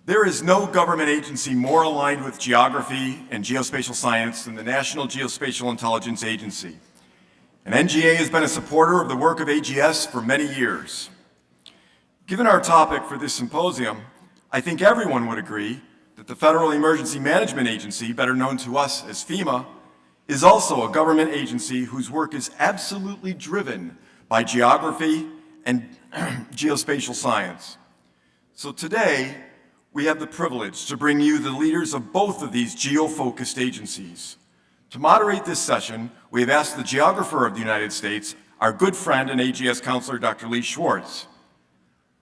There is no government agency more aligned with geography and geospatial science than the National Geospatial-Intelligence Agency. And NGA has been a supporter of the work of AGS for many years. Given our topic for this symposium, I think everyone would agree that the Federal Emergency Management Agency, better known to us as FEMA, is also a government agency whose work is absolutely driven by geography and geospatial science. So today, we have the privilege to bring you the leaders of both of these geo-focused agencies. To moderate this session, we have asked the Geographer of the United States, our good friend and AGS Councilor, Dr. Lee Schwartz.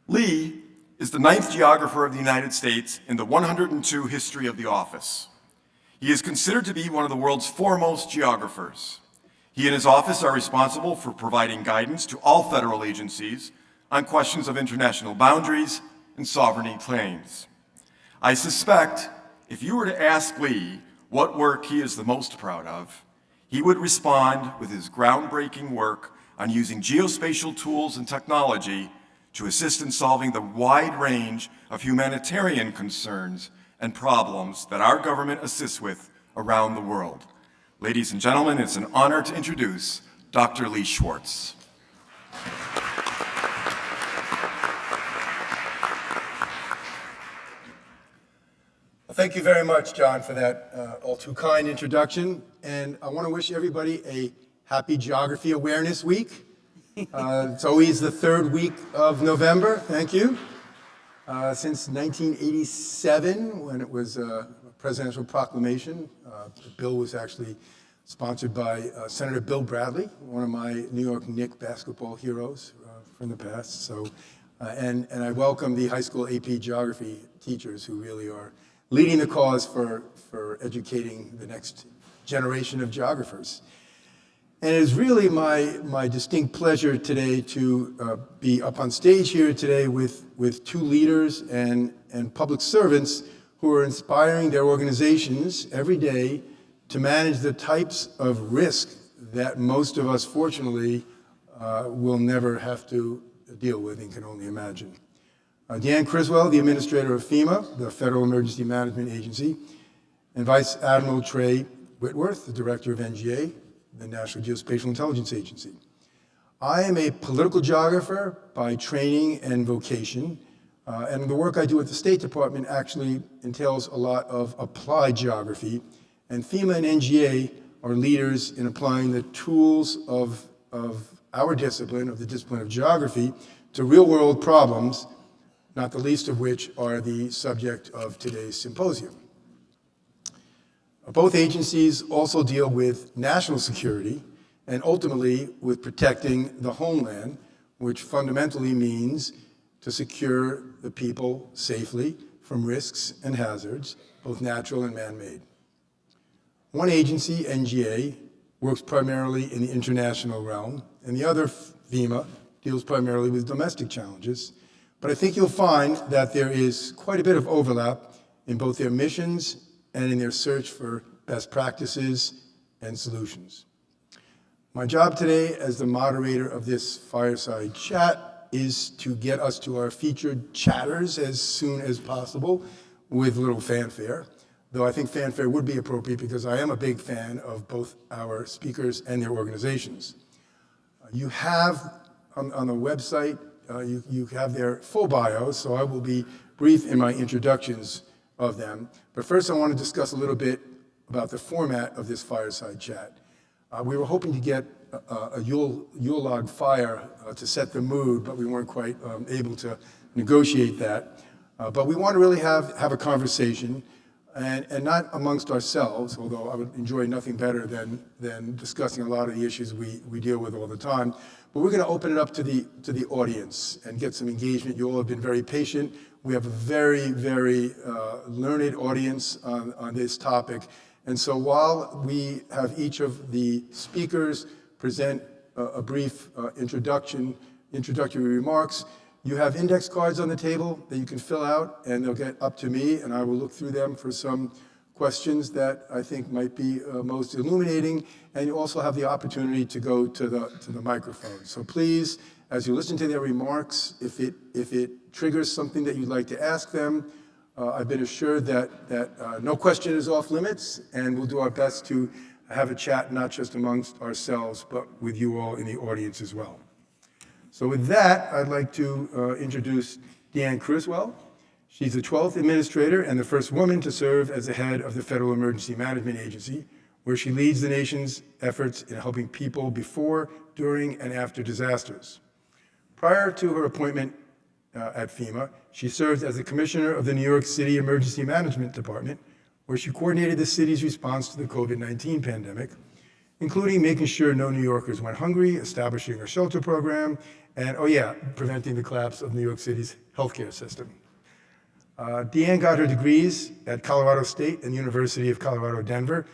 Lee is the 9th Geographer of the United States in the 102 history of the office. He is considered to be one of the world's foremost geographers. He and his office are responsible for providing guidance to all federal agencies on questions of international boundaries and sovereignty claims. I suspect if you were to ask Lee what work he is the most proud of, he would respond with his groundbreaking work on using geospatial tools and technology to assist in solving the wide range of humanitarian concerns and problems that our government assists with around the world. Ladies and gentlemen, it's an honor to introduce Dr. Lee Schwartz. Thank you very much, John, for that all too kind introduction. And I want to wish everybody a happy Geography Awareness Week. It's always the third week of November. Thank you. Since 1987, when it was a presidential proclamation, the bill was actually sponsored by Senator Bill Bradley, one of my New York Knicks basketball heroes from the past. So, and I welcome the high school AP Geography teachers who really are leading the cause for educating the next generation of geographers. And it is really my distinct pleasure today to be up on stage here today with two leaders and public servants who are inspiring their organizations every day to manage the types of risk that most of us, fortunately, will never have to deal with and can only imagine. Deanne Criswell, the administrator of FEMA, the Federal Emergency Management Agency, and Vice Admiral Frank Whitworth, the director of NGA, the National Geospatial-Intelligence Agency. I am a political geographer by training and vocation, and the work I do at the State Department actually entails a lot of applied geography, and FEMA and NGA are leaders in applying the tools of our discipline, of the discipline of geography, to real-world problems, not the least of which are the subject of today's symposium. Both agencies also deal with national security and ultimately with protecting the homeland, which fundamentally means to secure the people safely from risks and hazards, both natural and man-made. One agency, NGA, works primarily in the international realm, and the other, FEMA, deals primarily with domestic challenges. But I think you'll find that there is quite a bit of overlap in both their missions and in their search for best practices and solutions. My job today as the moderator of this fireside chat is to get us to our featured chatters as soon as possible with a little fanfare, though I think fanfare would be appropriate because I am a big fan of both our speakers and their organizations. You have on the website, you have their full bios, so I will be brief in my introductions of them. But first I want to discuss a little bit about the format of this fireside chat. We were hoping to get a Yule log fire to set the mood, but we weren't quite able to negotiate that. But we want to really have a conversation, and not amongst ourselves, although I would enjoy nothing better than discussing a lot of the issues we deal with all the time. But we're going to open it up to the audience and get some engagement. You all have been very patient. We have a very, very learned audience on this topic. And so while we have each of the speakers present a brief introductory remarks, you have index cards on the table that you can fill out, and they'll get up to me, and I will look through them for some questions that I think might be most illuminating. And you also have the opportunity to go to the microphone. So please, as you listen to their remarks, if it triggers something that you'd like to ask them, I've been assured that no question is off limits, and we'll do our best to have a chat not just amongst ourselves, but with you all in the audience as well. So with that, I'd like to introduce Deanne Criswell. She's the 12th administrator and the first woman to serve as the head of the Federal Emergency Management Agency, where she leads the nation's efforts in helping people before, during, and after disasters. Prior to her appointment at FEMA, she served as the commissioner of the New York City Emergency Management Department, where she coordinated the city's response to the COVID-19 pandemic, including making sure no New Yorkers went hungry, establishing a shelter program, and, preventing the collapse of New York City's healthcare system. Deanne got her degrees at Colorado State and University of Colorado, Denver,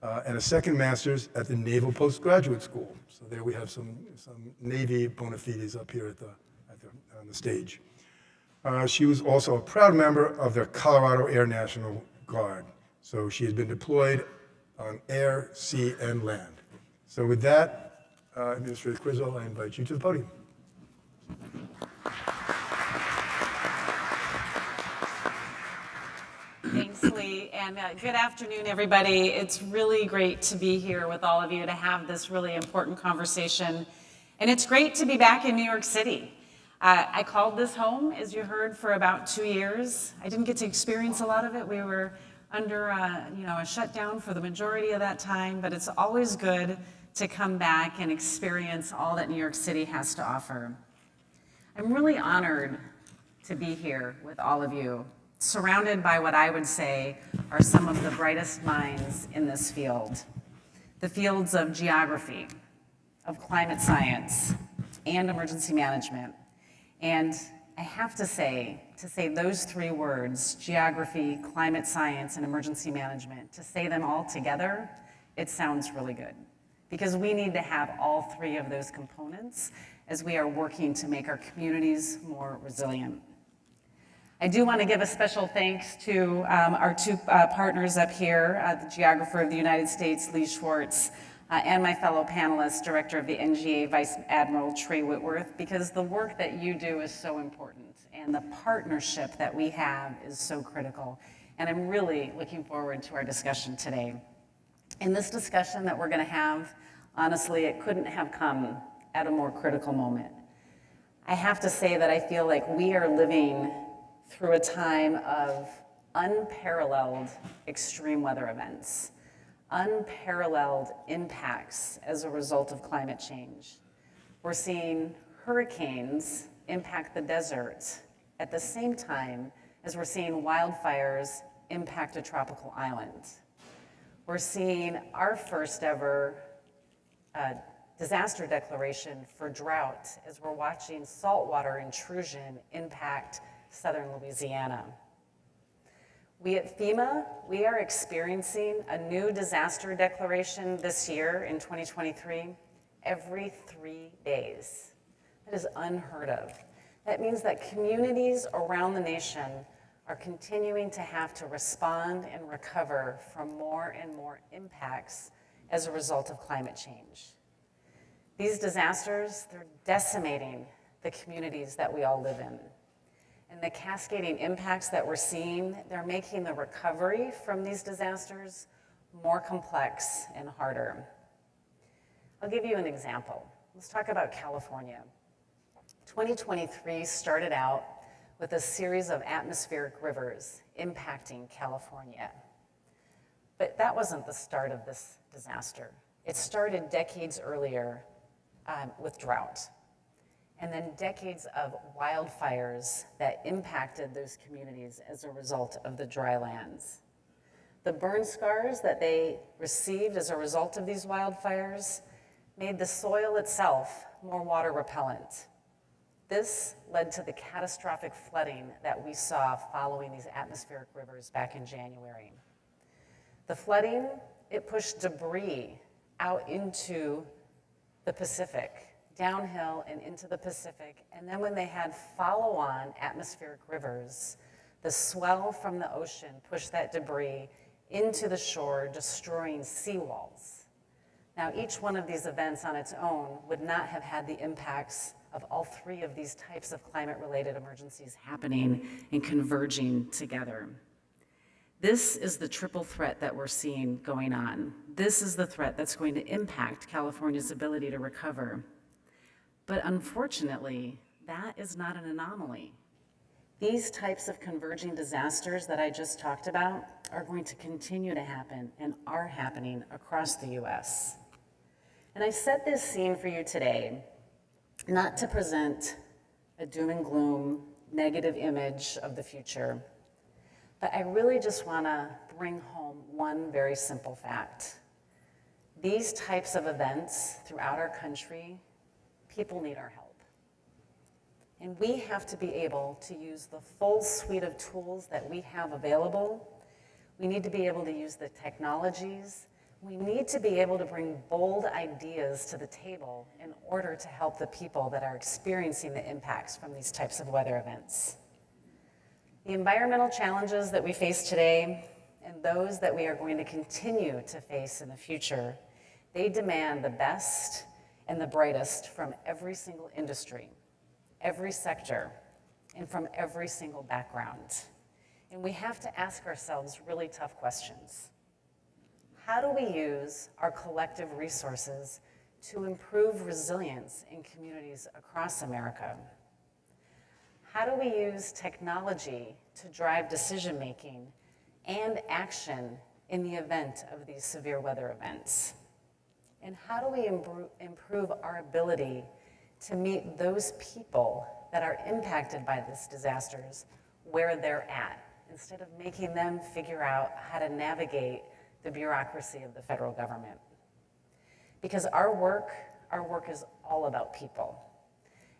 and a second master's at the Naval Postgraduate School. So there we have some Navy bona fides up here on the stage. She was also a proud member of the Colorado Air National Guard. So she has been deployed on air, sea, and land. So with that, Administrator Criswell, I invite you to the podium. Thanks, Lee, and good afternoon, everybody. It's really great to be here with all of you to have this really important conversation. And it's great to be back in New York City. I called this home, as you heard, for about 2 years. I didn't get to experience a lot of it. We were under a shutdown for the majority of that time, but it's always good to come back and experience all that New York City has to offer. I'm really honored to be here with all of you, surrounded by what I would say are some of the brightest minds in this field. The fields of geography, of climate science, and emergency management. And I have to say those three words, geography, climate science, and emergency management, to say them all together, it sounds really good. Because we need to have all three of those components as we are working to make our communities more resilient. I do want to give a special thanks to our two partners up here, the Geographer of the United States, Lee Schwartz, and my fellow panelist, Director of the NGA, Vice Admiral Frank Whitworth, because the work that you do is so important, and the partnership that we have is so critical. And I'm really looking forward to our discussion today. In this discussion that we're going to have, honestly, it couldn't have come at a more critical moment. I have to say that I feel like we are living through a time of unparalleled extreme weather events, unparalleled impacts as a result of climate change. We're seeing hurricanes impact the desert at the same time as we're seeing wildfires impact a tropical island. We're seeing our first ever disaster declaration for drought as we're watching saltwater intrusion impact southern Louisiana. We at FEMA, we are experiencing a new disaster declaration this year in 2023 every 3 days. That is unheard of. That means that communities around the nation are continuing to have to respond and recover from more and more impacts as a result of climate change. These disasters, they're decimating the communities that we all live in. And the cascading impacts that we're seeing, they're making the recovery from these disasters more complex and harder. I'll give you an example. Let's talk about California. 2023 started out with a series of atmospheric rivers impacting California. But that wasn't the start of this disaster. It started decades earlier with drought, and then decades of wildfires that impacted those communities as a result of the dry lands. The burn scars that they received as a result of these wildfires made the soil itself more water repellent. This led to the catastrophic flooding that we saw following these atmospheric rivers back in January. The flooding, it pushed debris out into the Pacific, downhill and into the Pacific. And then when they had follow-on atmospheric rivers, the swell from the ocean pushed that debris into the shore, destroying seawalls. Now, each one of these events on its own would not have had the impacts of all three of these types of climate-related emergencies happening and converging together. This is the triple threat that we're seeing going on. This is the threat that's going to impact California's ability to recover. But unfortunately, that is not an anomaly. These types of converging disasters that I just talked about are going to continue to happen and are happening across the US. And I set this scene for you today, not to present a doom and gloom, negative image of the future, but I really just want to bring home one very simple fact. These types of events throughout our country, people need our help. And we have to be able to use the full suite of tools that we have available. We need to be able to use the technologies. We need to be able to bring bold ideas to the table in order to help the people that are experiencing the impacts from these types of weather events. The environmental challenges that we face today and those that we are going to continue to face in the future, they demand the best and the brightest from every single industry, every sector, and from every single background. And we have to ask ourselves really tough questions. How do we use our collective resources to improve resilience in communities across America? How do we use technology to drive decision-making and action in the event of these severe weather events? And how do we improve our ability to meet those people that are impacted by these disasters where they're at, instead of making them figure out how to navigate the bureaucracy of the federal government? Because our work is all about people.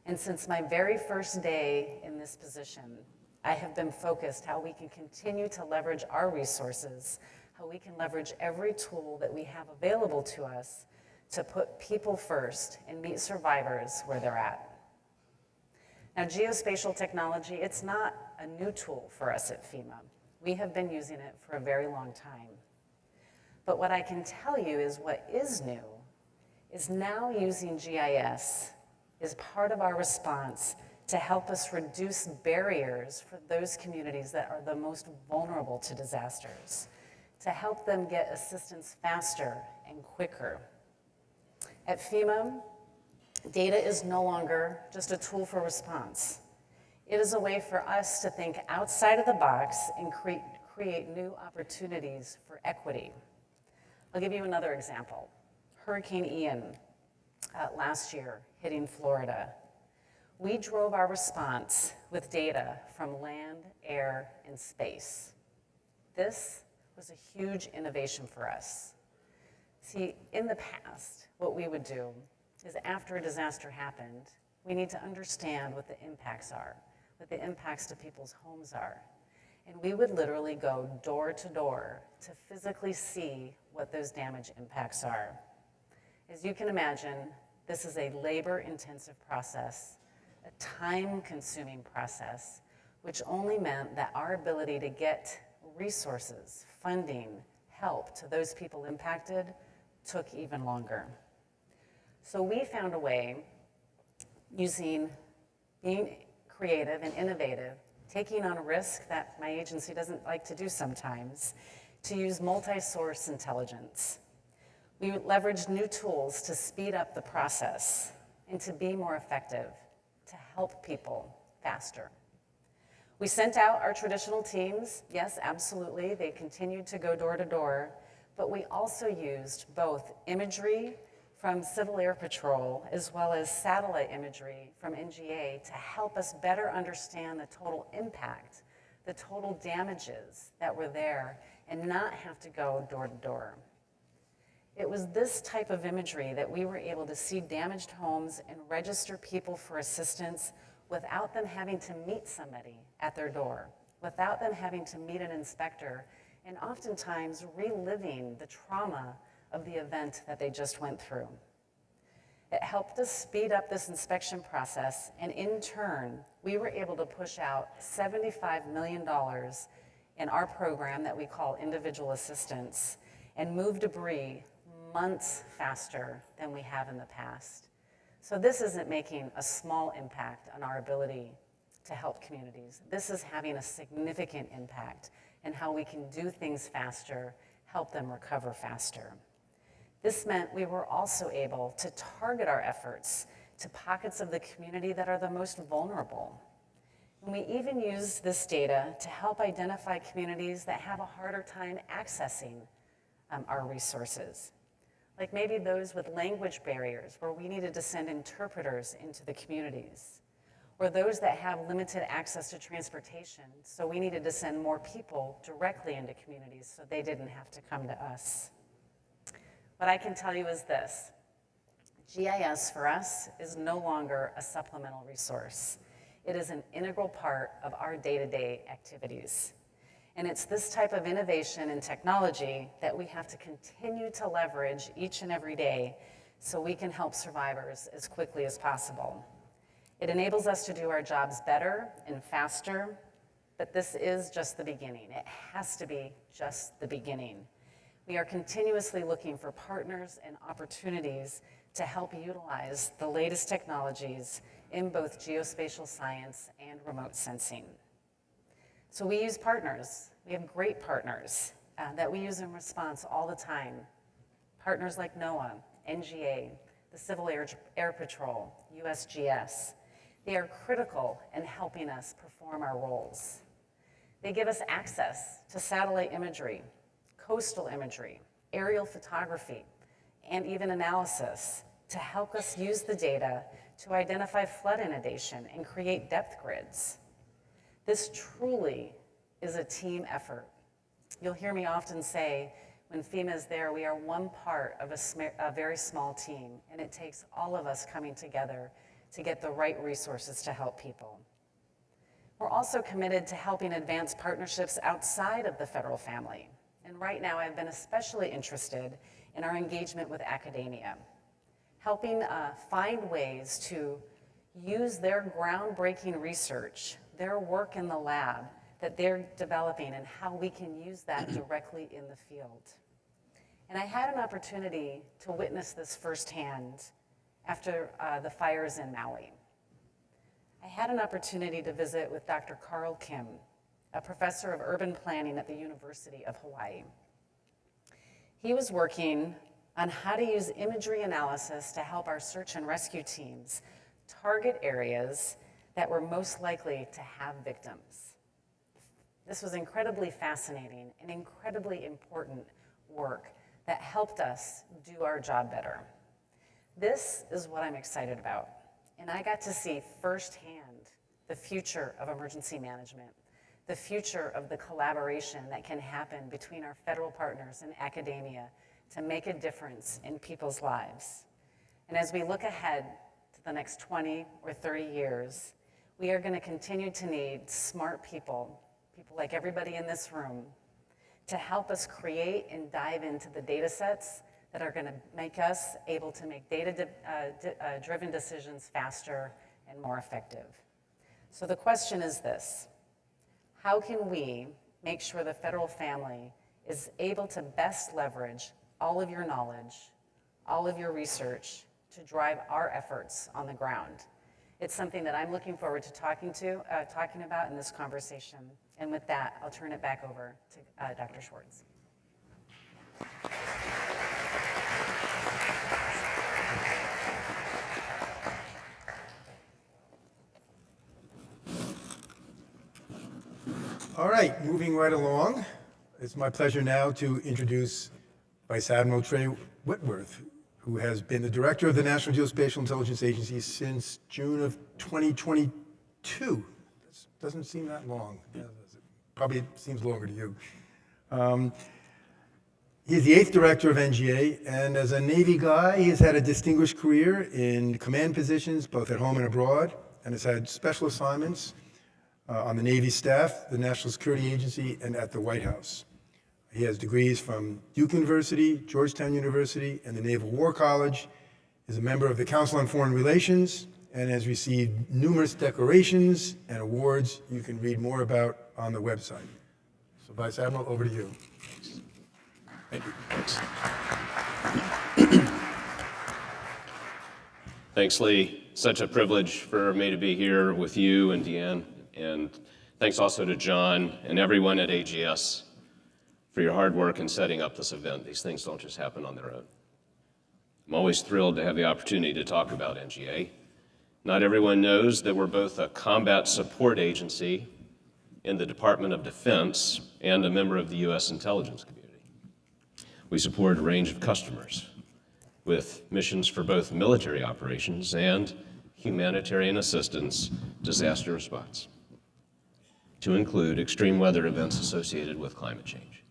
And since my very first day in this position, I have been focused how we can continue to leverage our resources, how we can leverage every tool that we have available to us to put people first and meet survivors where they're at. Now, geospatial technology, it's not a new tool for us at FEMA. We have been using it for a very long time. But what I can tell you is what is new is now using GIS is part of our response to help us reduce barriers for those communities that are the most vulnerable to disasters, to help them get assistance faster and quicker. At FEMA, data is no longer just a tool for response. It is a way for us to think outside of the box and create new opportunities for equity. I'll give you another example. Hurricane Ian last year hitting Florida. We drove our response with data from land, air, and space. This was a huge innovation for us. See, in the past, what we would do is after a disaster happened, we need to understand what the impacts are, what the impacts to people's homes are. And we would literally go door to door to physically see what those damage impacts are. As you can imagine, this is a labor-intensive process, a time-consuming process, which only meant that our ability to get resources, funding, help to those people impacted took even longer. So we found a way, being creative and innovative, taking on a risk that my agency doesn't like to do sometimes, to use multi-source intelligence. We leveraged new tools to speed up the process and to be more effective, to help people faster. We sent out our traditional teams. Yes, absolutely, they continued to go door to door, but we also used both imagery from Civil Air Patrol as well as satellite imagery from NGA to help us better understand the total impact, the total damages that were there, and not have to go door to door. It was this type of imagery that we were able to see damaged homes and register people for assistance without them having to meet somebody at their door, without them having to meet an inspector, and oftentimes reliving the trauma of the event that they just went through. It helped us speed up this inspection process, and in turn, we were able to push out $75 million in our program that we call individual assistance and move debris months faster than we have in the past. So this isn't making a small impact on our ability to help communities. This is having a significant impact in how we can do things faster, help them recover faster. This meant we were also able to target our efforts to pockets of the community that are the most vulnerable. And we even used this data to help identify communities that have a harder time accessing our resources, like maybe those with language barriers where we needed to send interpreters into the communities, or those that have limited access to transportation, so we needed to send more people directly into communities so they didn't have to come to us. What I can tell you is this: GIS for us is no longer a supplemental resource. It is an integral part of our day-to-day activities. And it's this type of innovation and technology that we have to continue to leverage each and every day so we can help survivors as quickly as possible. It enables us to do our jobs better and faster, but this is just the beginning. It has to be just the beginning. We are continuously looking for partners and opportunities to help utilize the latest technologies in both geospatial science and remote sensing. So we use partners. We have great partners that we use in response all the time. Partners like NOAA, NGA, the Civil Air Patrol, USGS. They are critical in helping us perform our roles. They give us access to satellite imagery, coastal imagery, aerial photography, and even analysis to help us use the data to identify flood inundation and create depth grids. This truly is a team effort. You'll hear me often say, when FEMA is there, we are one part of a very small team, and it takes all of us coming together to get the right resources to help people. We're also committed to helping advance partnerships outside of the federal family. And right now, I've been especially interested in our engagement with academia, helping find ways to use their groundbreaking research, their work in the lab that they're developing, and how we can use that directly in the field. And I had an opportunity to witness this firsthand after the fires in Maui. I had an opportunity to visit with Dr. Carl Kim, a professor of urban planning at the University of Hawaii. He was working on how to use imagery analysis to help our search and rescue teams target areas that were most likely to have victims. This was incredibly fascinating and incredibly important work that helped us do our job better. This is what I'm excited about, and I got to see firsthand the future of emergency management, the future of the collaboration that can happen between our federal partners and academia to make a difference in people's lives. And as we look ahead to the next 20 or 30 years, we are going to continue to need smart people like everybody in this room, to help us create and dive into the data sets that are going to make us able to make data-driven decisions faster and more effective. So the question is this: how can we make sure the federal family is able to best leverage all of your knowledge, all of your research to drive our efforts on the ground? It's something that I'm looking forward to talking about in this conversation. And with that, I'll turn it back over to Dr. Schwartz. All right, moving right along. It's my pleasure now to introduce Vice Admiral Frank Whitworth, who has been the director of the National Geospatial-Intelligence Agency since June of 2022. This doesn't seem that long. Yeah, probably seems longer to you. He's the 8th director of NGA, and as a Navy guy, he has had a distinguished career in command positions, both at home and abroad, and has had special assignments on the Navy staff, the National Security Agency, and at the White House. He has degrees from Duke University, Georgetown University, and the Naval War College, is a member of the Council on Foreign Relations, and has received numerous decorations and awards you can read more about on the website. So Vice Admiral, over to you. Thank you. Thanks, Lee. Such a privilege for me to be here with you and Deanne. And thanks also to John and everyone at AGS for your hard work in setting up this event. These things don't just happen on their own. I'm always thrilled to have the opportunity to talk about NGA. Not everyone knows that we're both a combat support agency in the Department of Defense and a member of the U.S. intelligence community. We support a range of customers with missions for both military operations and humanitarian assistance disaster response, to include extreme weather events associated with climate change.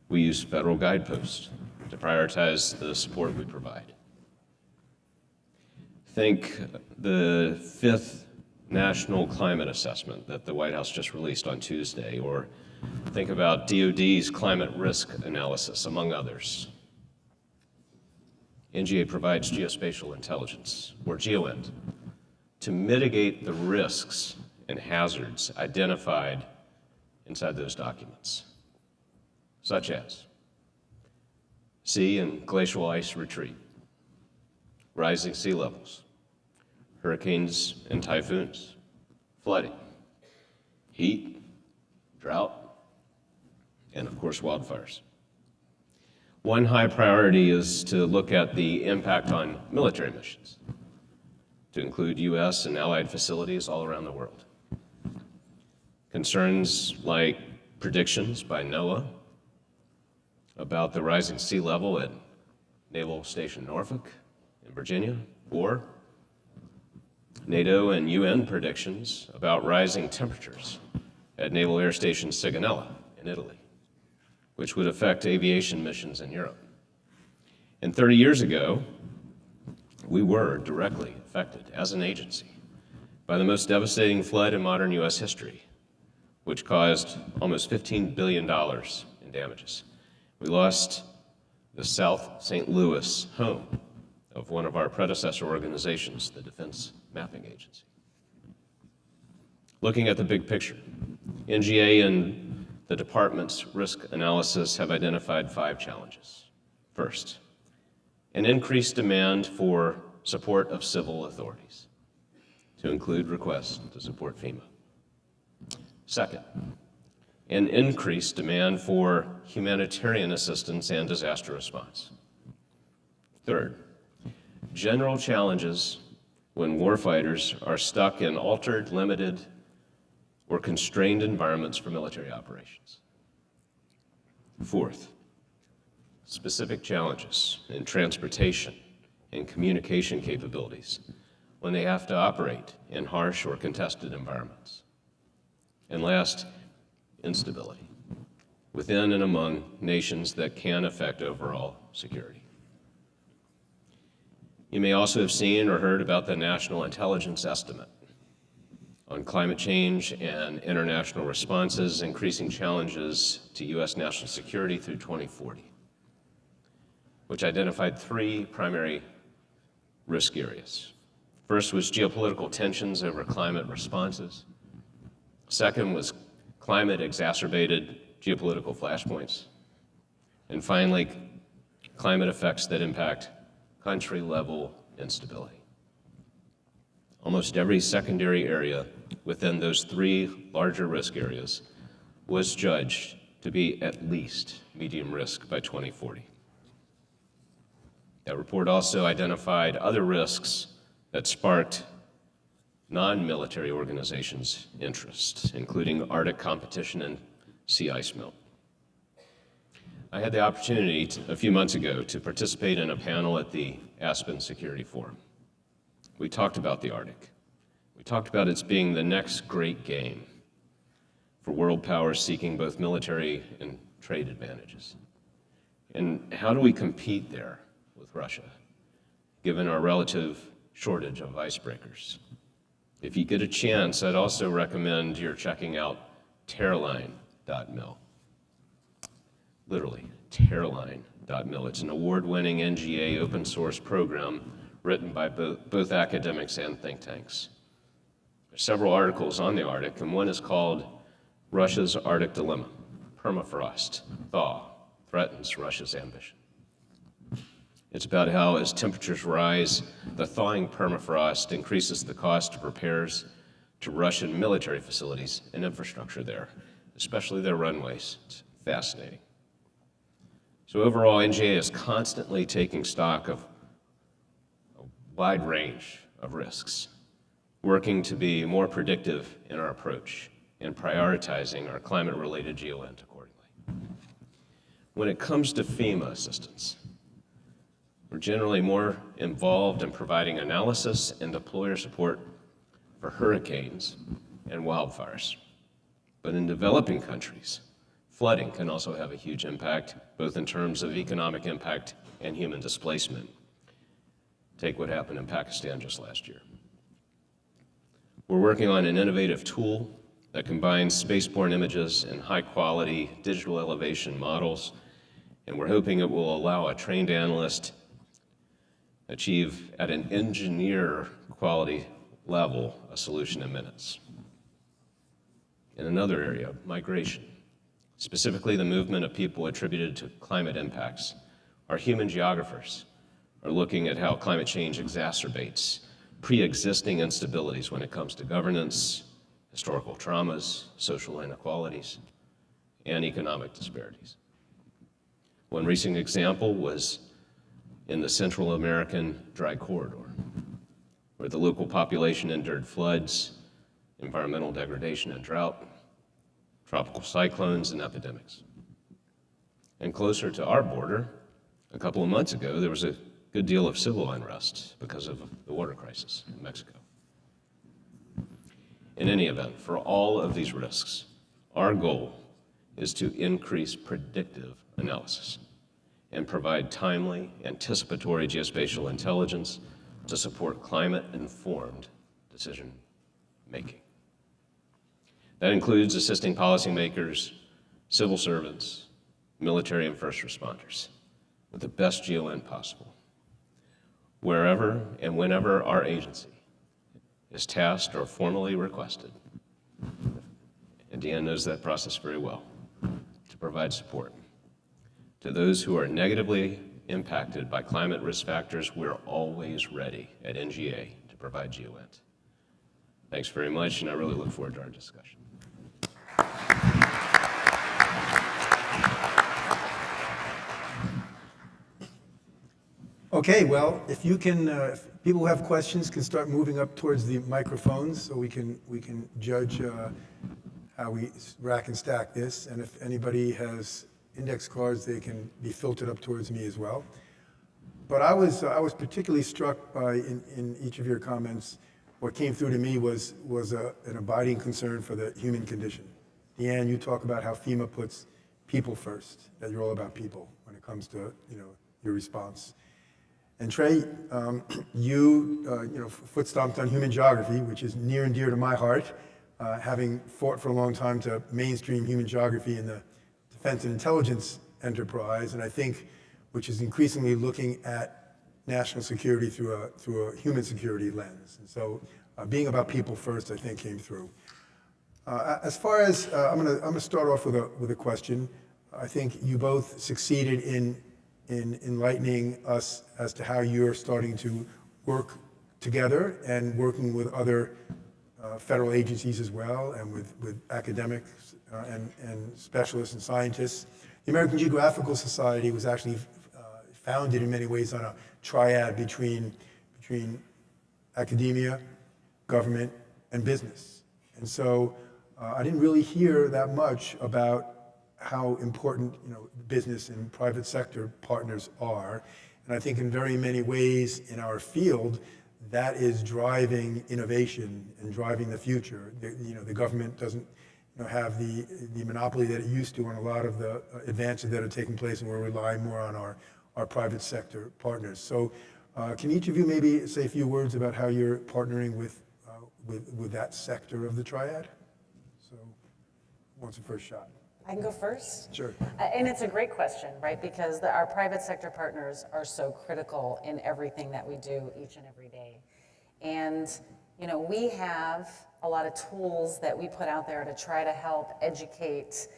We use federal guideposts to prioritize the support we provide. Think the 5th National Climate Assessment that the White House just released on Tuesday, or think about DoD's climate risk analysis, among others. NGA provides geospatial intelligence, or GeoInt, to mitigate the risks and hazards identified inside those documents, such as sea and glacial ice retreat, rising sea levels, hurricanes and typhoons, flooding, heat, drought, and of course wildfires. One high priority is to look at the impact on military missions, to include U.S. and allied facilities all around the world. Concerns like predictions by NOAA about the rising sea level at Naval Station Norfolk in Virginia, or NATO and UN predictions about rising temperatures at Naval Air Station Sigonella in Italy, which would affect aviation missions in Europe. And 30 years ago, we were directly affected as an agency by the most devastating flood in modern U.S. history, which caused almost $15 billion in damages. We lost the South St. Louis home of one of our predecessor organizations, the Defense Mapping Agency. Looking at the big picture, NGA and the department's risk analysis have identified 5 challenges. First, an increased demand for support of civil authorities, to include requests to support FEMA. Second, an increased demand for humanitarian assistance and disaster response. Third, general challenges when warfighters are stuck in altered, limited, or constrained environments for military operations. Fourth, specific challenges in transportation and communication capabilities when they have to operate in harsh or contested environments. And last, instability within and among nations that can affect overall security. You may also have seen or heard about the National Intelligence Estimate on climate change and international responses, increasing challenges to U.S. national security through 2040, which identified 3 primary risk areas. First was geopolitical tensions over climate responses. Second was climate-exacerbated geopolitical flashpoints. And finally, climate effects that impact country-level instability. Almost every secondary area within those 3 larger risk areas was judged to be at least medium risk by 2040. That report also identified other risks that sparked non-military organizations' interest, including Arctic competition and sea ice melt. I had the opportunity a few months ago to participate in a panel at the Aspen Security Forum. We talked about the Arctic. We talked about its being the next great game for world powers seeking both military and trade advantages. And how do we compete there with Russia, given our relative shortage of icebreakers? If you get a chance, I'd also recommend you're checking out Terraline.mil. Literally, Terraline.mil. It's an award-winning NGA open source program written by both academics and think tanks. There's several articles on the Arctic, and one is called Russia's Arctic Dilemma. Permafrost thaw threatens Russia's ambition. It's about how, as temperatures rise, the thawing permafrost increases the cost of repairs to Russian military facilities and infrastructure there, especially their runways. It's fascinating. So overall, NGA is constantly taking stock of a wide range of risks, working to be more predictive in our approach and prioritizing our climate-related GeoInt accordingly. When it comes to FEMA assistance, we're generally more involved in providing analysis and deployer support for hurricanes and wildfires. But in developing countries, flooding can also have a huge impact, both in terms of economic impact and human displacement. Take what happened in Pakistan just last year. We're working on an innovative tool that combines spaceborne images and high-quality digital elevation models, and we're hoping it will allow a trained analyst achieve at an engineer quality level a solution in minutes. In another area, migration, specifically the movement of people attributed to climate impacts, our human geographers are looking at how climate change exacerbates pre-existing instabilities when it comes to governance, historical traumas, social inequalities, and economic disparities. One recent example was in the Central American Dry Corridor, where the local population endured floods, environmental degradation and drought, tropical cyclones, and epidemics. And closer to our border, a couple of months ago, there was a good deal of civil unrest because of the water crisis in Mexico. In any event, for all of these risks, our goal is to increase predictive analysis and provide timely, anticipatory geospatial intelligence to support climate-informed decision-making. That includes assisting policymakers, civil servants, military and first responders with the best GeoInt possible, wherever and whenever our agency is tasked or formally requested, and Deanne knows that process very well, to provide support. To those who are negatively impacted by climate risk factors, we're always ready at NGA to provide GeoInt. Thanks very much, and I really look forward to our discussion. Okay, well, if you can, if people who have questions can start moving up towards the microphones so we can judge how we rack and stack this. And if anybody has index cards, they can be filtered up towards me as well. But I was particularly struck by, in each of your comments, what came through to me was an abiding concern for the human condition. Deanne, you talk about how FEMA puts people first, that you're all about people when it comes to your response. And Trey, you foot stomped on human geography, which is near and dear to my heart, having fought for a long time to mainstream human geography in the defense and intelligence enterprise, and I think which is increasingly looking at national security through a human security lens. And so being about people first, I think, came through. As far as, I'm gonna start off with a question. I think you both succeeded in enlightening us as to how you're starting to work together and working with other federal agencies as well, and with academics and specialists and scientists. The American Geographical Society was actually founded in many ways on a triad between academia, government, and business. And so I didn't really hear that much about how important business and private sector partners are. And I think in very many ways in our field, that is driving innovation and driving the future. The government doesn't have the monopoly that it used to on a lot of the advances that are taking place, and we're relying more on our private sector partners. So can each of you maybe say a few words about how you're partnering with that sector of the triad? So who wants the first shot? I can go first? Sure. And it's a great question, right? Because our private sector partners are so critical in everything that we do each and every day. And, we have a lot of tools that we put out there to try to help educate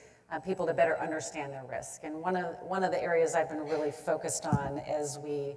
people to better understand their risk. And one of the areas I've been really focused on as we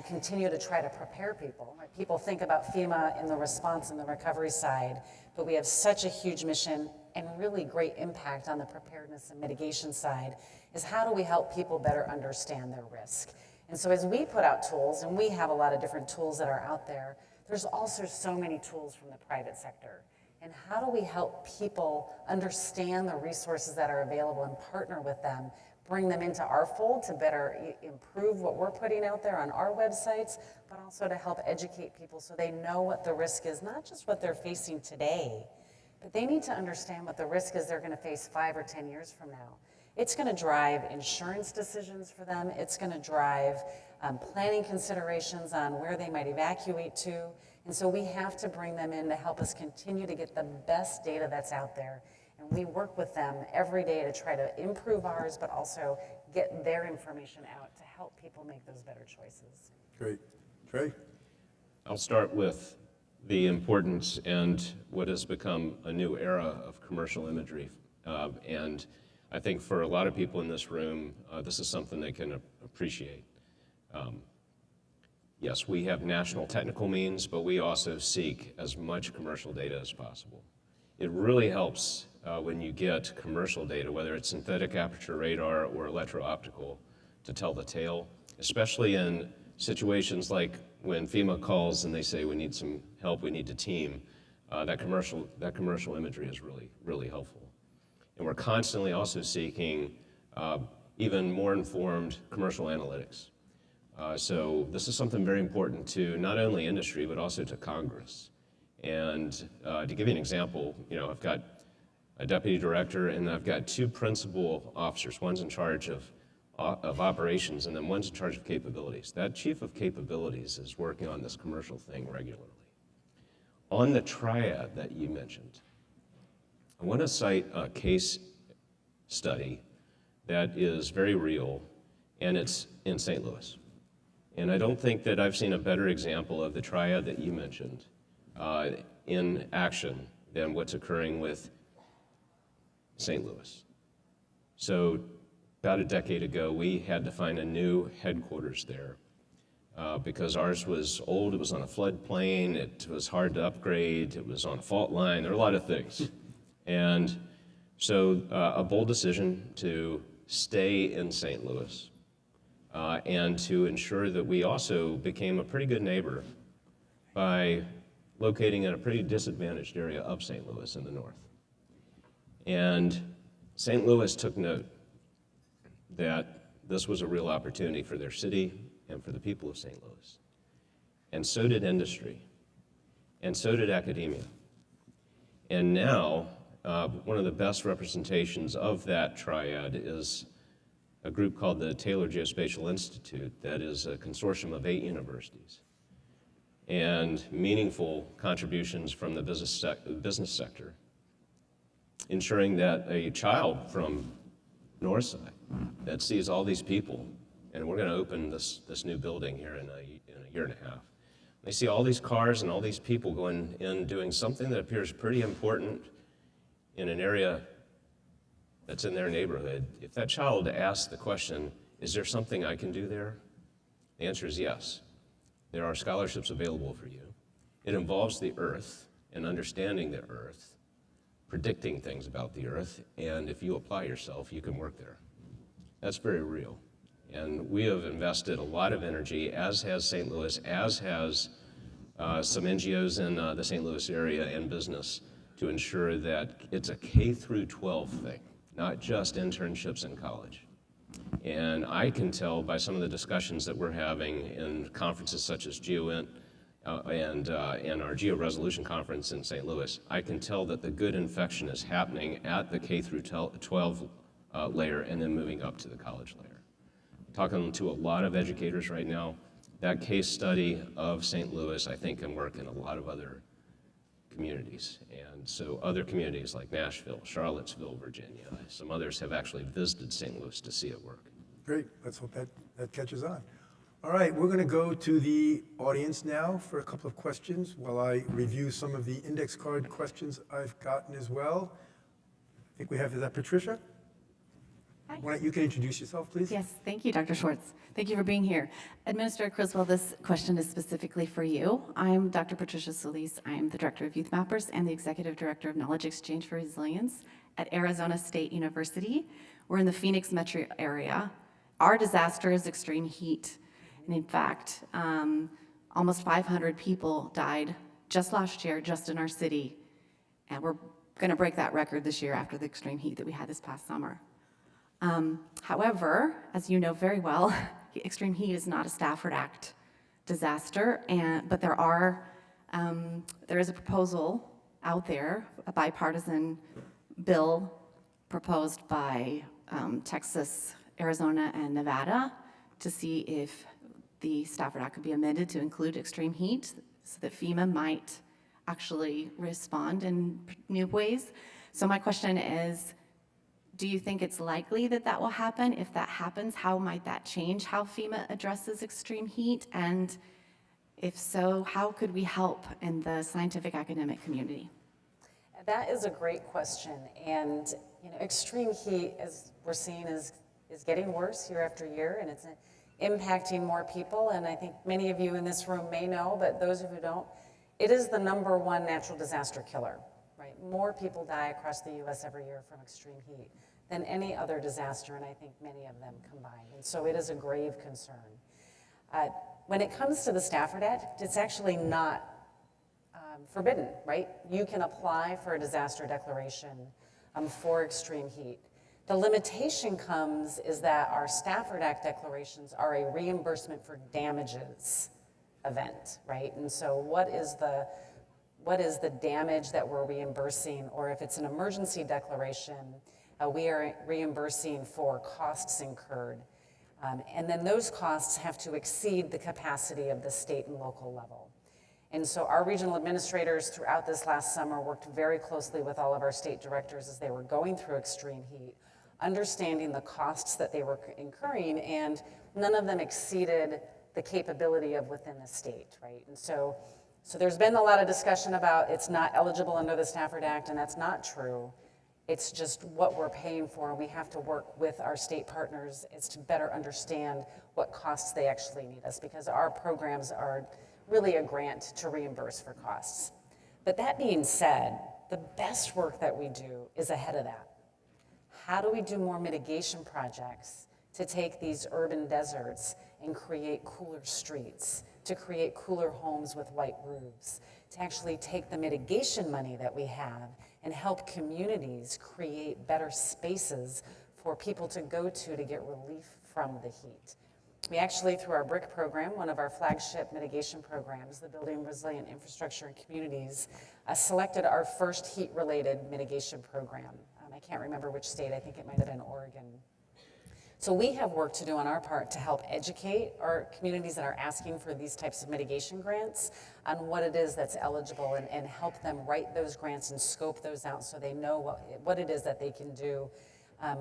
continue to try to prepare people. Right? People think about FEMA in the response and the recovery side, but we have such a huge mission and really great impact on the preparedness and mitigation side, is how do we help people better understand their risk? And so as we put out tools, and we have a lot of different tools that are out there, there's also so many tools from the private sector. And how do we help people understand the resources that are available and partner with them, bring them into our fold to better improve what we're putting out there on our websites, but also to help educate people so they know what the risk is, not just what they're facing today, but they need to understand what the risk is they're going to face 5 or 10 years from now. It's going to drive insurance decisions for them. It's going to drive planning considerations on where they might evacuate to. And so we have to bring them in to help us continue to get the best data that's out there. And we work with them every day to try to improve ours, but also get their information out to help people make those better choices. Great. Trey? I'll start with the importance and what has become a new era of commercial imagery. And I think for a lot of people in this room, this is something they can appreciate. Yes, we have national technical means, but we also seek as much commercial data as possible. It really helps when you get commercial data, whether it's synthetic aperture radar or electro-optical, to tell the tale, especially in situations like when FEMA calls and they say we need some help, we need a team. That commercial imagery is really helpful. And we're constantly also seeking even more informed commercial analytics. So this is something very important to not only industry, but also to Congress. And to give you an example, I've got a deputy director and I've got 2 principal officers. One's in charge of operations and then one's in charge of capabilities. That chief of capabilities is working on this commercial thing regularly. On the triad that you mentioned, I want to cite a case study that is very real, and it's in St. Louis. And I don't think that I've seen a better example of the triad that you mentioned in action than what's occurring with St. Louis. So about a decade ago, we had to find a new headquarters there because ours was old, it was on a floodplain, it was hard to upgrade, it was on a fault line, there were a lot of things. And so a bold decision to stay in St. Louis and to ensure that we also became a pretty good neighbor by locating in a pretty disadvantaged area of St. Louis in the north. And St. Louis took note that this was a real opportunity for their city and for the people of St. Louis. And so did industry, and so did academia. And now, one of the best representations of that triad is a group called the Taylor Geospatial Institute that is a consortium of 8 universities and meaningful contributions from the business sector, ensuring that a child from Northside that sees all these people, and we're going to open this new building here in a year and a half. They see all these cars and all these people going in doing something that appears pretty important in an area that's in their neighborhood. If that child asks the question, is there something I can do there? The answer is yes. There are scholarships available for you. It involves the earth and understanding the earth, predicting things about the earth, and if you apply yourself, you can work there. That's very real. And we have invested a lot of energy, as has St. Louis, as has some NGOs in the St. Louis area and business, to ensure that it's a K through 12 thing, not just internships in college. And I can tell by some of the discussions that we're having in conferences such as GeoInt and our GeoResolution conference in St. Louis, I can tell that the good infection is happening at the K through 12 layer and then moving up to the college layer. Talking to a lot of educators right now, that case study of St. Louis, I think, can work in a lot of other communities. And so other communities like Nashville, Charlottesville, Virginia, some others have actually visited St. Louis to see it work. Great. Let's hope that catches on. All right, we're going to go to the audience now for a couple of questions while I review some of the index card questions I've gotten as well. I think we have, is that Patricia? Why don't you can introduce yourself, please? Yes, thank you, Dr. Schwartz. Thank you for being here. Administrator Criswell, this question is specifically for you. I'm Dr. Patricia Solis. I'm the Director of Youth Mappers and the Executive Director of Knowledge Exchange for Resilience at Arizona State University. We're in the Phoenix metro area. Our disaster is extreme heat. And in fact, almost 500 people died just last year, just in our city. And we're going to break that record this year after the extreme heat that we had this past summer. However, as you know very well, extreme heat is not a Stafford Act disaster, but there is a proposal out there, a bipartisan bill proposed by Texas, Arizona, and Nevada to see if the Stafford Act could be amended to include extreme heat so that FEMA might actually respond in new ways. So my question is, do you think it's likely that that will happen? If that happens, how might that change how FEMA addresses extreme heat? And if so, how could we help in the scientific academic community? That is a great question. And extreme heat, as we're seeing, is getting worse year after year, and it's impacting more people. And I think many of you in this room may know, but those of you who don't, it is the #1 natural disaster killer, right? More people die across the U.S. every year from extreme heat than any other disaster, and I think many of them combined. And so it is a grave concern. When it comes to the Stafford Act, it's actually not forbidden, right? You can apply for a disaster declaration for extreme heat. The limitation is that our Stafford Act declarations are a reimbursement for damages event, right? And so what is the damage that we're reimbursing? Or if it's an emergency declaration, we are reimbursing for costs incurred. And then those costs have to exceed the capacity of the state and local level. And so our regional administrators throughout this last summer worked very closely with all of our state directors as they were going through extreme heat, understanding the costs that they were incurring, and none of them exceeded the capability of within the state, right? And so there's been a lot of discussion about it's not eligible under the Stafford Act, and that's not true. It's just what we're paying for, and we have to work with our state partners is to better understand what costs they actually need us, because our programs are really a grant to reimburse for costs. But that being said, the best work that we do is ahead of that. How do we do more mitigation projects to take these urban deserts and create cooler streets, to create cooler homes with white roofs, to actually take the mitigation money that we have and help communities create better spaces for people to go to get relief from the heat? We actually, through our BRIC program, one of our flagship mitigation programs, the Building Resilient Infrastructure in Communities, selected our first heat-related mitigation program. I can't remember which state, I think it might have been Oregon. So we have work to do on our part to help educate our communities that are asking for these types of mitigation grants on what it is that's eligible and help them write those grants and scope those out so they know what it is that they can do,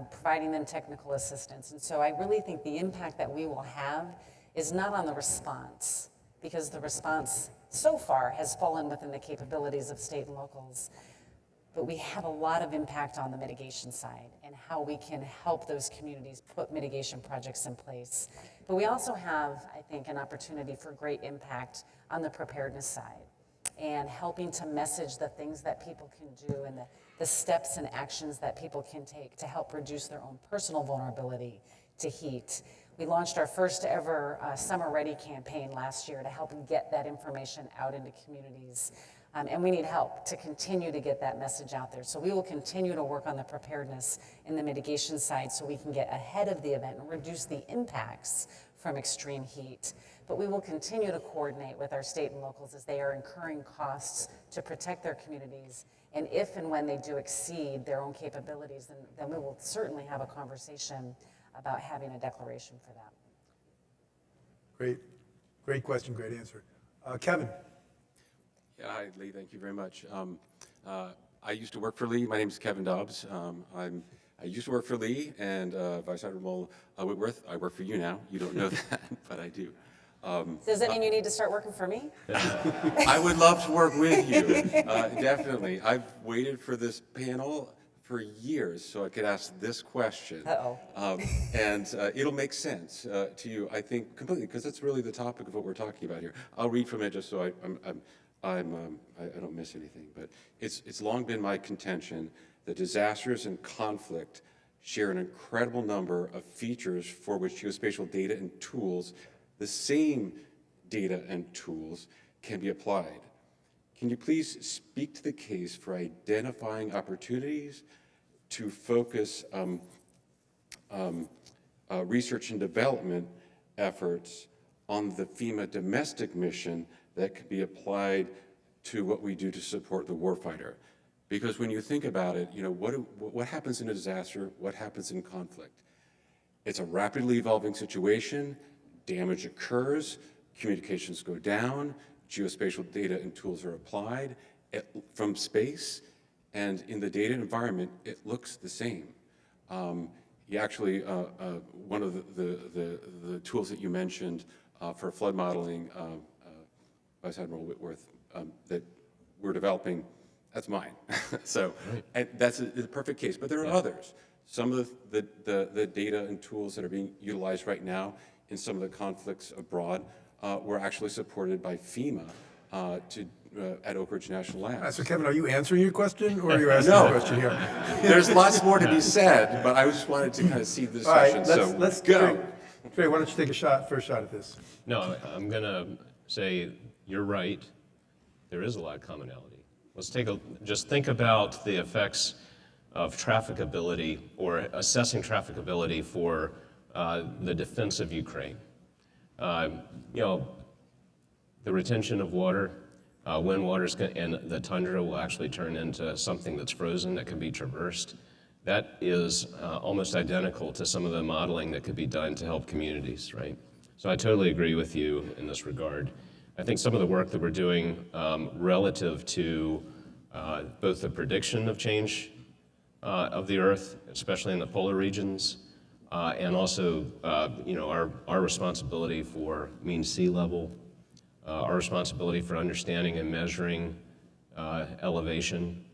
providing them technical assistance. And so I really think the impact that we will have is not on the response, because the response so far has fallen within the capabilities of state and locals. But we have a lot of impact on the mitigation side and how we can help those communities put mitigation projects in place. But we also have, I think, an opportunity for great impact on the preparedness side and helping to message the things that people can do and the steps and actions that people can take to help reduce their own personal vulnerability to heat. We launched our first ever Summer Ready campaign last year to help get that information out into communities. And we need help to continue to get that message out there. So we will continue to work on the preparedness and the mitigation side so we can get ahead of the event and reduce the impacts from extreme heat. But we will continue to coordinate with our state and locals as they are incurring costs to protect their communities. And if and when they do exceed their own capabilities, then we will certainly have a conversation about having a declaration for that. Great question, great answer. Kevin. Yeah, hi, Lee. Thank you very much. I used to work for Lee. My name is Kevin Dobbs. I used to work for Lee and Vice Admiral Whitworth. I work for you now. You don't know that, but I do. Does that mean you need to start working for me? I would love to work with you, definitely. I've waited for this panel for years so I could ask this question. Uh-oh. And it'll make sense to you, I think, completely, because that's really the topic of what we're talking about here. I'll read from it just so I don't miss anything. But it's long been my contention that disasters and conflict share an incredible number of features for which geospatial data and tools, the same data and tools, can be applied. Can you please speak to the case for identifying opportunities to focus research and development efforts on the FEMA domestic mission that could be applied to what we do to support the warfighter? Because when you think about it, you know, what happens in a disaster? What happens in conflict? It's a rapidly evolving situation, damage occurs, communications go down, geospatial data and tools are applied from space, and in the data environment, it looks the same. Actually, one of the tools that you mentioned for flood modeling, Vice Admiral Whitworth, that we're developing, that's mine. So and that's the perfect case, but there are others. Some of the data and tools that are being utilized right now in some of the conflicts abroad were actually supported by FEMA at Oak Ridge National Labs. So Kevin, are you answering your question, or are you asking a question here? There's lots more to be said, but I just wanted to kind of see the All right, discussion. let's go. Trey, why don't you take first shot at this? No, I'm going to say you're right. There is a lot of commonality. Let's just think about the effects of trafficability or assessing trafficability for the defense of Ukraine. The retention of water, when and the tundra will actually turn into something that's frozen that can be traversed. That is almost identical to some of the modeling that could be done to help communities, right? So I totally agree with you in this regard. I think some of the work that we're doing relative to both the prediction of change of the Earth, especially in the polar regions, and also our responsibility for mean sea level, our responsibility for understanding and measuring elevation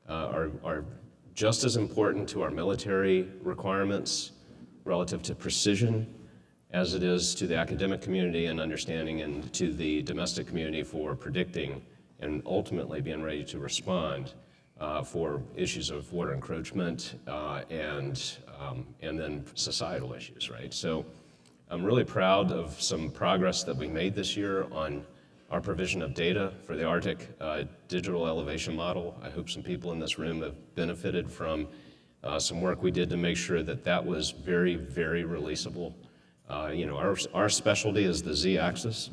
are just as important to our military requirements relative to precision as it is to the academic community and understanding, and to the domestic community for predicting and ultimately being ready to respond for issues of water encroachment and then societal issues, right? So I'm really proud of some progress that we made this year on our provision of data for the Arctic digital elevation model. I hope some people in this room have benefited from some work we did to make sure that that was very, very releasable. Our specialty is the Z-axis,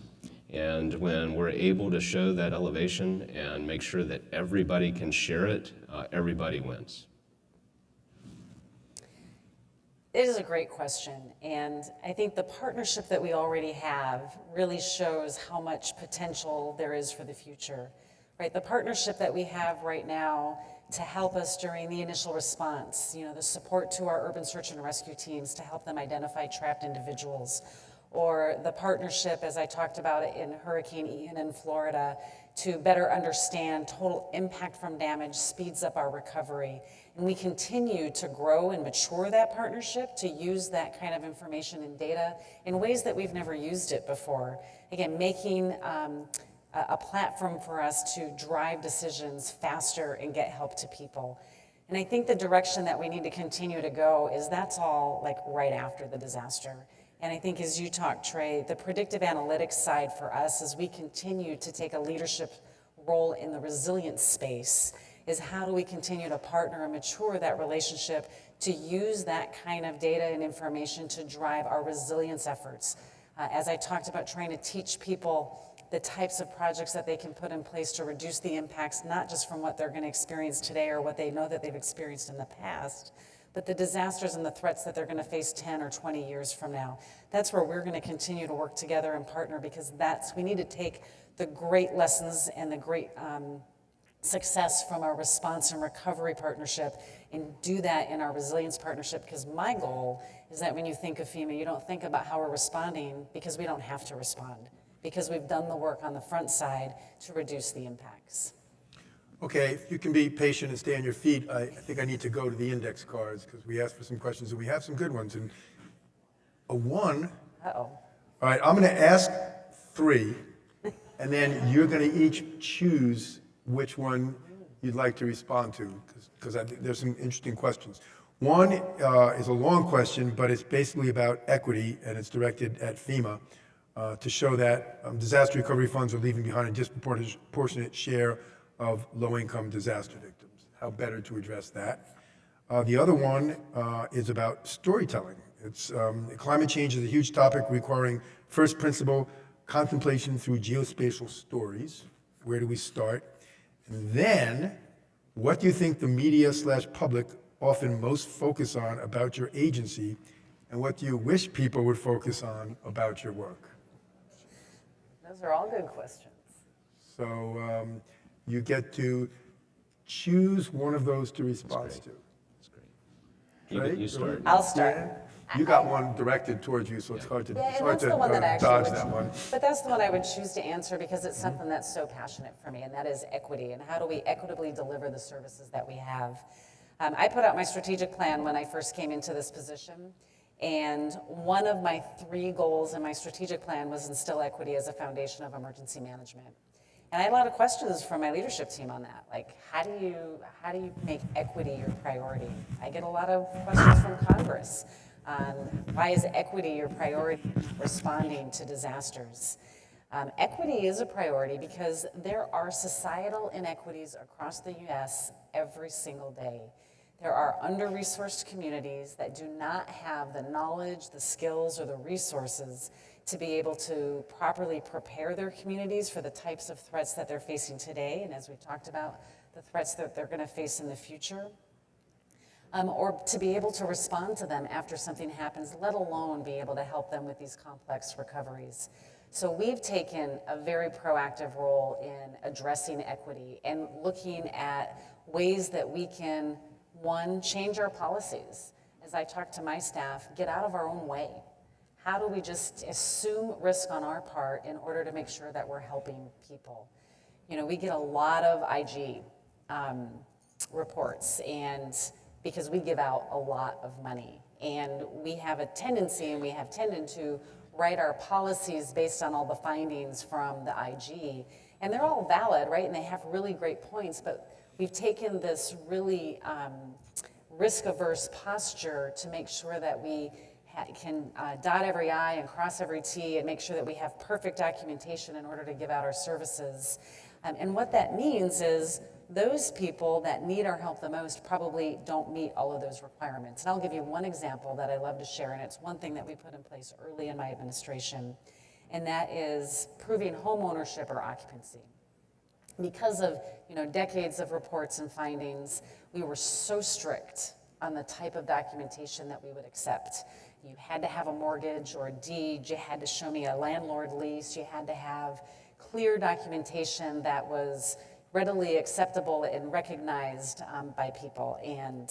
and when we're able to show that elevation and make sure that everybody can share it, everybody wins. It is a great question, and I think the partnership that we already have really shows how much potential there is for the future, right? The partnership that we have right now to help us during the initial response, the support to our urban search and rescue teams to help them identify trapped individuals, or the partnership, as I talked about it in Hurricane Ian in Florida, to better understand total impact from damage speeds up our recovery. And we continue to grow and mature that partnership to use that kind of information and data in ways that we've never used it before. Again, making a platform for us to drive decisions faster and get help to people. And I think the direction that we need to continue to go is that's all like right after the disaster. And I think as you talk, Trey, the predictive analytics side for us as we continue to take a leadership role in the resilience space is how do we continue to partner and mature that relationship to use that kind of data and information to drive our resilience efforts. As I talked about trying to teach people the types of projects that they can put in place to reduce the impacts, not just from what they're going to experience today or what they know that they've experienced in the past, but the disasters and the threats that they're going to face 10 or 20 years from now. That's where we're going to continue to work together and partner, because we need to take the great lessons and the great success from our response and recovery partnership and do that in our resilience partnership, because my goal is that when you think of FEMA, you don't think about how we're responding because we don't have to respond, because we've done the work on the front side to reduce the impacts. Okay, if you can be patient and stay on your feet, I think I need to go to the index cards because we asked for some questions and we have some good ones. And a 1. Uh-oh. All right, I'm going to ask 3, and then you're going to each choose which one you'd like to respond to, because I think there's some interesting questions. 1 is a long question, but it's basically about equity, and it's directed at FEMA to show that disaster recovery funds are leaving behind a disproportionate share of low-income disaster victims. How better to address that? The other one is about storytelling. It's climate change is a huge topic requiring first principle contemplation through geospatial stories. Where do we start? And then, what do you think the media/public often most focus on about your agency, and what do you wish people would focus on about your work? Those are all good questions. So you get to choose one of those to respond to. That's great. You start. I'll start. Dan, you got one directed towards you, so it's hard to, Yeah, it's and hard that's to the one that I dodge actually that would, one. but that's the one I would choose to answer because it's something that's so passionate for me, and that is equity, and how do we equitably deliver the services that we have. I put out my strategic plan when I first came into this position, and one of my 3 goals in my strategic plan was instill equity as a foundation of emergency management. And I had a lot of questions from my leadership team on that, like how do you make equity your priority? I get a lot of questions from Congress on why is equity your priority responding to disasters? Equity is a priority because there are societal inequities across the U.S. every single day. There are under-resourced communities that do not have the knowledge, the skills, or the resources to be able to properly prepare their communities for the types of threats that they're facing today, and as we talked about, the threats that they're going to face in the future, or to be able to respond to them after something happens, let alone be able to help them with these complex recoveries. So we've taken a very proactive role in addressing equity and looking at ways that we can, 1, change our policies. As I talk to my staff, get out of our own way. How do we just assume risk on our part in order to make sure that we're helping people? You know, we get a lot of IG reports, and because we give out a lot of money, and we have a tendency, and we have tended to write our policies based on all the findings from the IG, and they're all valid, right? And they have really great points, but we've taken this really risk-averse posture to make sure that we can dot every I and cross every T and make sure that we have perfect documentation in order to give out our services. And what that means is those people that need our help the most probably don't meet all of those requirements. And I'll give you one example that I love to share, and it's one thing that we put in place early in my administration, and that is proving home ownership or occupancy. Because of decades of reports and findings, we were so strict on the type of documentation that we would accept. You had to have a mortgage or a deed, you had to show me a landlord lease, you had to have clear documentation that was readily acceptable and recognized by people. And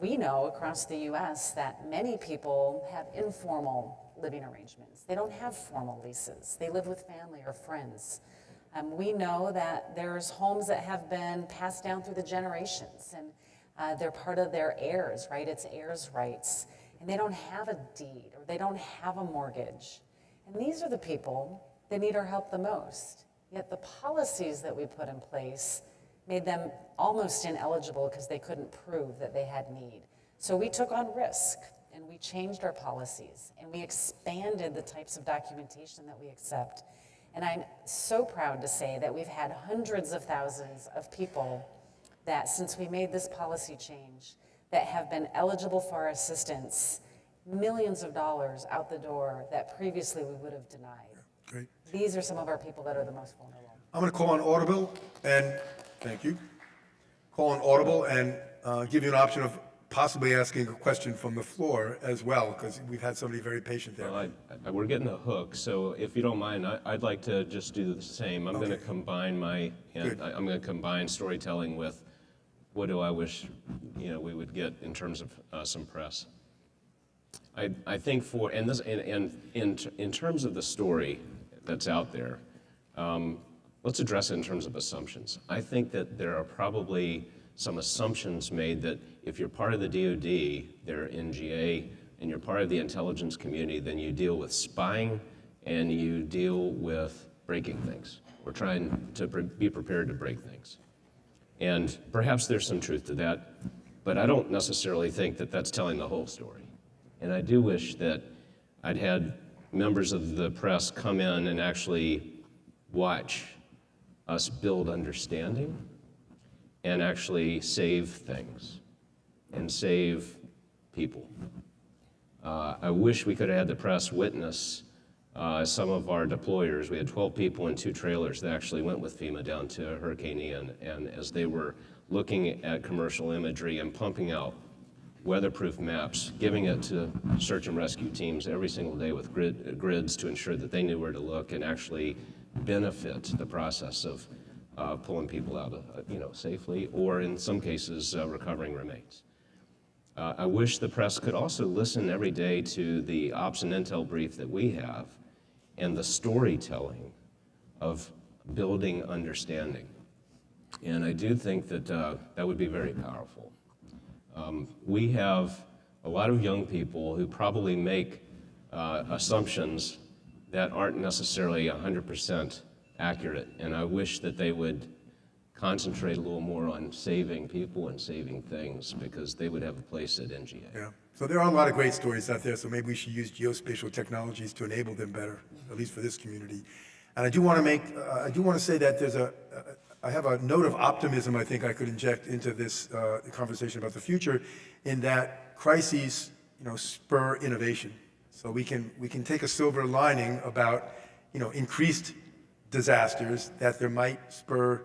we know across the US that many people have informal living arrangements. They don't have formal leases. They live with family or friends. We know that there's homes that have been passed down through the generations, and they're part of their heirs, right? It's heirs' rights. And they don't have a deed, or they don't have a mortgage. And these are the people that need our help the most. Yet the policies that we put in place made them almost ineligible because they couldn't prove that they had need. So we took on risk, and we changed our policies, and we expanded the types of documentation that we accept. And I'm so proud to say that we've had hundreds of thousands of people that, since we made this policy change, that have been eligible for our assistance, millions of dollars out the door that previously we would have denied. Great. These are some of our people that are the most vulnerable. I'm going to call on Audible, and thank you. Call on Audible and give you an option of possibly asking a question from the floor as well, because we've had somebody very patient there. Well, we're getting the hook, so if you don't mind, I'd like to just do the same. I'm going to combine I'm going to combine storytelling with what do I wish we would get in terms of some press. I think in terms of the story that's out there, let's address it in terms of assumptions. I think that there are probably some assumptions made that if you're part of the DoD, they're NGA, and you're part of the intelligence community, then you deal with spying and you deal with breaking things. We're trying to be prepared to break things. And perhaps there's some truth to that, but I don't necessarily think that that's telling the whole story. And I do wish that I'd had members of the press come in and actually watch us build understanding and actually save things and save people. I wish we could have had the press witness some of our deployers. We had 12 people in 2 trailers that actually went with FEMA down to Hurricane Ian, and as they were looking at commercial imagery and pumping out weatherproof maps, giving it to search and rescue teams every single day with grids to ensure that they knew where to look and actually benefit the process of pulling people out of, safely, or in some cases, recovering remains. I wish the press could also listen every day to the ops and intel brief that we have and the storytelling of building understanding. And I do think that that would be very powerful. We have a lot of young people who probably make assumptions that aren't necessarily 100% accurate, and I wish that they would concentrate a little more on saving people and saving things, because they would have a place at NGA. Yeah. So there are a lot of great stories out there, so maybe we should use geospatial technologies to enable them better, at least for this community. And I do want to say that I have a note of optimism I think I could inject into this conversation about the future, in that crises, spur innovation. So we can take a silver lining about, increased disasters, that there might spur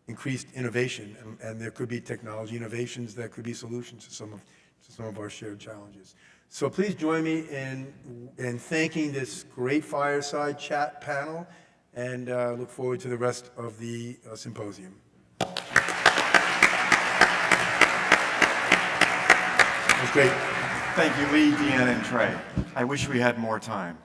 increased innovation, and there could be technology innovations that could be solutions to some of our shared challenges. So please join me in thanking this great fireside chat panel, and look forward to the rest of the symposium. It was great. Thank you, Lee, Deanne, and Trey. I wish we had more time.